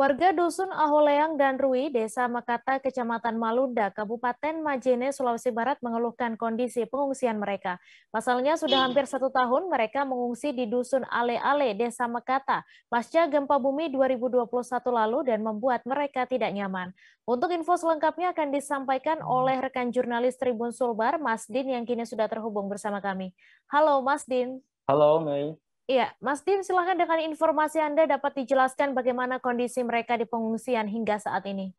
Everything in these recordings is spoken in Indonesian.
Warga Dusun Aholeang dan Rui, Desa Mekata, Kecamatan Malunda, Kabupaten Majene, Sulawesi Barat mengeluhkan kondisi pengungsian mereka. Pasalnya sudah hampir 1 tahun mereka mengungsi di Dusun Ale-Ale, Desa Mekata, pasca gempa bumi 2021 lalu dan membuat mereka tidak nyaman. Untuk info selengkapnya akan disampaikan oleh rekan jurnalis Tribun Sulbar, Mas Din, yang kini sudah terhubung bersama kami. Halo Mas Din. Halo Mei, Iya, Mas Din, silahkan dengan informasi Anda dapat dijelaskan bagaimana kondisi mereka di pengungsian hingga saat ini.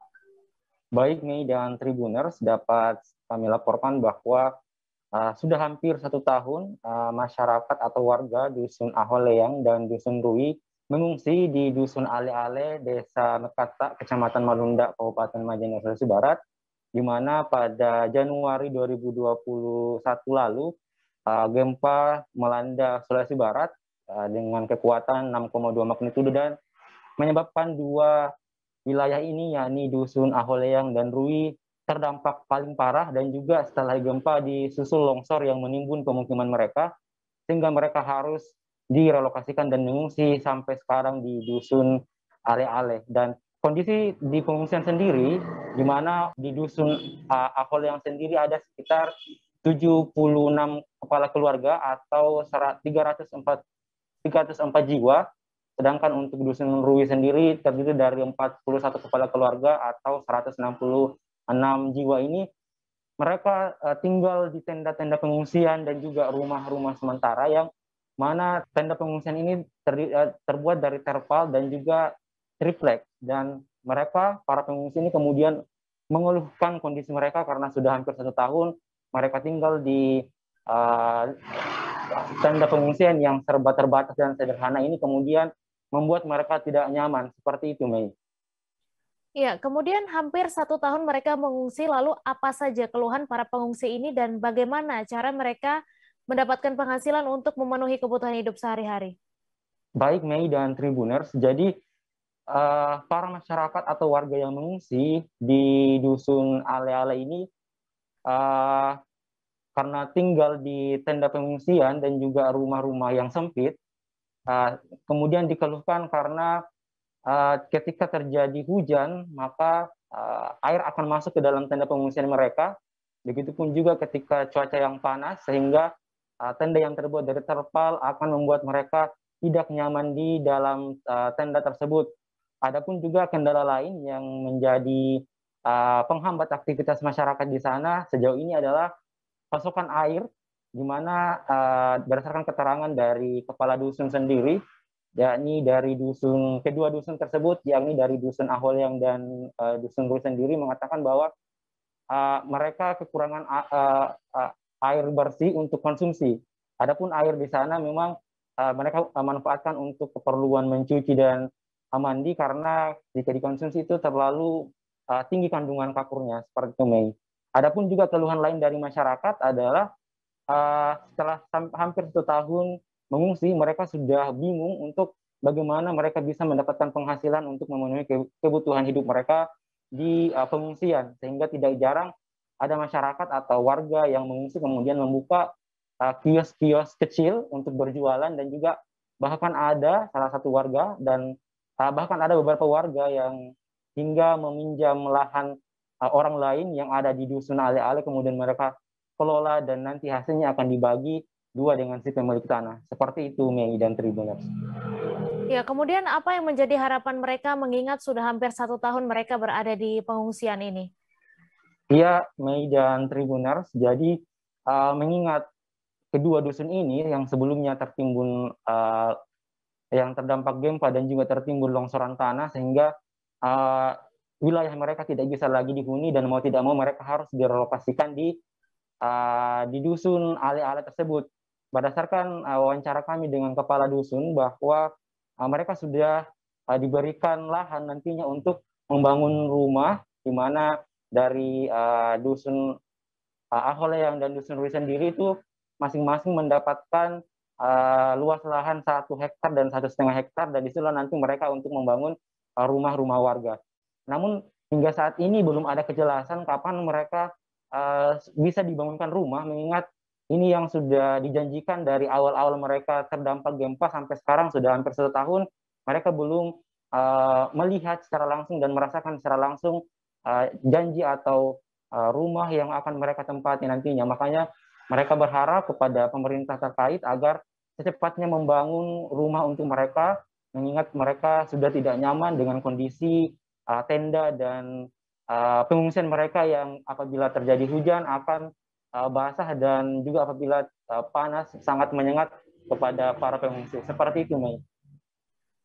baik Mei dan Tribuners dapat kami laporkan bahwa sudah hampir 1 tahun masyarakat atau warga Dusun Aholeang dan Dusun Rui mengungsi di Dusun Ale-Ale, Desa Mekata, Kecamatan Malunda, Kabupaten Majene, Sulawesi Barat, di mana pada Januari 2021 lalu gempa melanda Sulawesi Barat dengan kekuatan 6,2 magnitudo dan menyebabkan dua wilayah ini, yakni Dusun Aholeang dan Rui, terdampak paling parah dan juga setelah gempa disusul longsor yang menimbun pemukiman mereka, sehingga mereka harus direlokasikan dan mengungsi sampai sekarang di Dusun Ale-Ale. Dan kondisi di pengungsian sendiri, di mana di Dusun Aholeang sendiri ada sekitar 76 kepala keluarga atau 304 jiwa. Sedangkan untuk Dusun Rui sendiri terdiri dari 41 kepala keluarga atau 166 jiwa ini. Mereka tinggal di tenda-tenda pengungsian dan juga rumah-rumah sementara yang mana tenda pengungsian ini terbuat dari terpal dan juga triplek. Dan mereka, para pengungsi ini kemudian mengeluhkan kondisi mereka karena sudah hampir 1 tahun mereka tinggal di uh, tenda pengungsian yang serba terbatas dan sederhana ini, kemudian membuat mereka tidak nyaman. Seperti itu, Mei. Ya, kemudian hampir 1 tahun mereka mengungsi, lalu apa saja keluhan para pengungsi ini dan bagaimana cara mereka mendapatkan penghasilan untuk memenuhi kebutuhan hidup sehari-hari? Baik, Mei dan Tribuners, jadi para masyarakat atau warga yang mengungsi di Dusun Ale-Ale ini uh, karena tinggal di tenda pengungsian dan juga rumah-rumah yang sempit, kemudian dikeluhkan karena ketika terjadi hujan, maka air akan masuk ke dalam tenda pengungsian mereka. Begitupun juga ketika cuaca yang panas, sehingga tenda yang terbuat dari terpal akan membuat mereka tidak nyaman di dalam tenda tersebut. Adapun juga kendala lain yang menjadi penghambat aktivitas masyarakat di sana sejauh ini adalah pasokan air, di mana berdasarkan keterangan dari kepala dusun sendiri, yakni dari kedua dusun tersebut, yakni dari Dusun Aholeang dan Dusun Rui sendiri, mengatakan bahwa mereka kekurangan air bersih untuk konsumsi. Adapun air di sana memang mereka manfaatkan untuk keperluan mencuci dan mandi, karena jika dikonsumsi itu terlalu tinggi kandungan kapurnya, seperti itu, Mei. Adapun juga keluhan lain dari masyarakat adalah setelah hampir 1 tahun mengungsi, mereka sudah bingung untuk bagaimana mereka bisa mendapatkan penghasilan untuk memenuhi kebutuhan hidup mereka di pengungsian, sehingga tidak jarang ada masyarakat atau warga yang mengungsi kemudian membuka kios-kios kecil untuk berjualan, dan juga bahkan ada salah satu warga dan bahkan ada beberapa warga yang hingga meminjam lahan orang lain yang ada di Dusun Ale-Ale, kemudian mereka kelola dan nanti hasilnya akan dibagi dua dengan si pemilik tanah. Seperti itu, Mei dan Tribuners. Ya, kemudian apa yang menjadi harapan mereka mengingat sudah hampir 1 tahun mereka berada di pengungsian ini? Iya, Mei dan Tribuners, jadi mengingat kedua dusun ini yang sebelumnya tertimbun yang terdampak gempa dan juga tertimbun longsoran tanah, sehingga wilayah mereka tidak bisa lagi dihuni dan mau tidak mau mereka harus direlokasikan di dusun Ale-Ale tersebut. Berdasarkan wawancara kami dengan kepala dusun, bahwa mereka sudah diberikan lahan nantinya untuk membangun rumah, di mana dari dusun Aholeang dan dusun Rui sendiri itu masing-masing mendapatkan luas lahan 1 hektar dan 1,5 hektar, dan disitulah nanti mereka untuk membangun rumah-rumah warga. Namun hingga saat ini belum ada kejelasan kapan mereka bisa dibangunkan rumah, mengingat ini yang sudah dijanjikan dari awal-awal mereka terdampak gempa sampai sekarang sudah hampir 1 tahun, mereka belum melihat secara langsung dan merasakan secara langsung janji atau rumah yang akan mereka tempati nantinya. Makanya mereka berharap kepada pemerintah terkait agar secepatnya membangun rumah untuk mereka, mengingat mereka sudah tidak nyaman dengan kondisi tenda dan pengungsian mereka yang apabila terjadi hujan akan basah dan juga apabila panas sangat menyengat kepada para pengungsi. Seperti itu, Mei.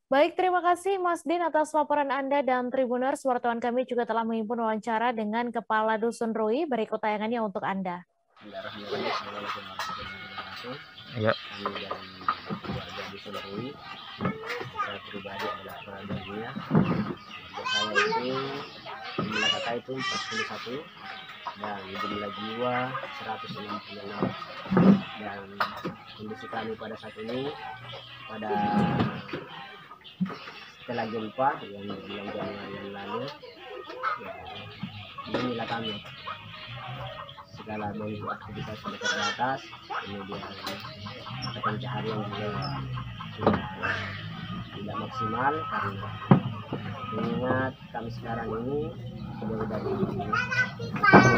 Baik, terima kasih Mas Din atas laporan Anda dan Tribuners. Wartawan kami juga telah menghimpun wawancara dengan Kepala Dusun Rui. Berikut tayangannya untuk Anda. Ya. Kami dari keluarga Dusun Rui, saya pribadi adalah kepala dusunnya. Saya itu jumlah kakak itu 41 dan jumlah jiwa 166. Dan kondisi kami pada saat ini pada setelah gempa yang bulan Januari yang lalu, ya, inilah kami segala bentuk aktivitas sudah terbatas, kemudian mata pencaharian juga sudah tidak maksimal karena mengingat kami sekarang ini sudah dari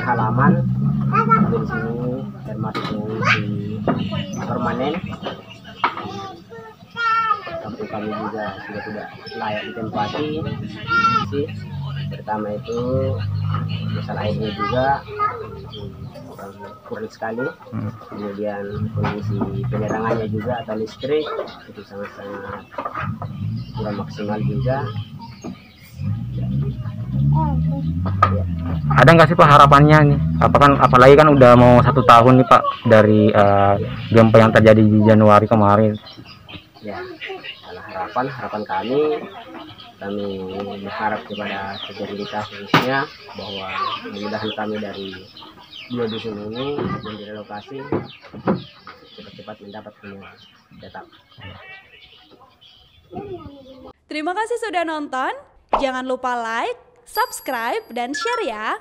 halaman di sini termasuk pengungsi permanen. Kampung kami juga sudah tidak layak ditempati. Pertama itu masalah airnya juga kurang sekali. Kemudian kondisi penerangannya juga atau listrik itu sangat-sangat kurang maksimal juga. Ya. Ada nggak sih Pak harapannya nih? Apalagi kan udah mau 1 tahun nih Pak dari gempa yang terjadi di Januari kemarin. Ya, harapan kami berharap kepada pemerintah khususnya bahwa mudah-mudahan kami dari 2 dusun ini yang direlokasi cepat-cepat mendapat hunian tetap. Terima kasih sudah nonton. Jangan lupa like, subscribe, dan share ya.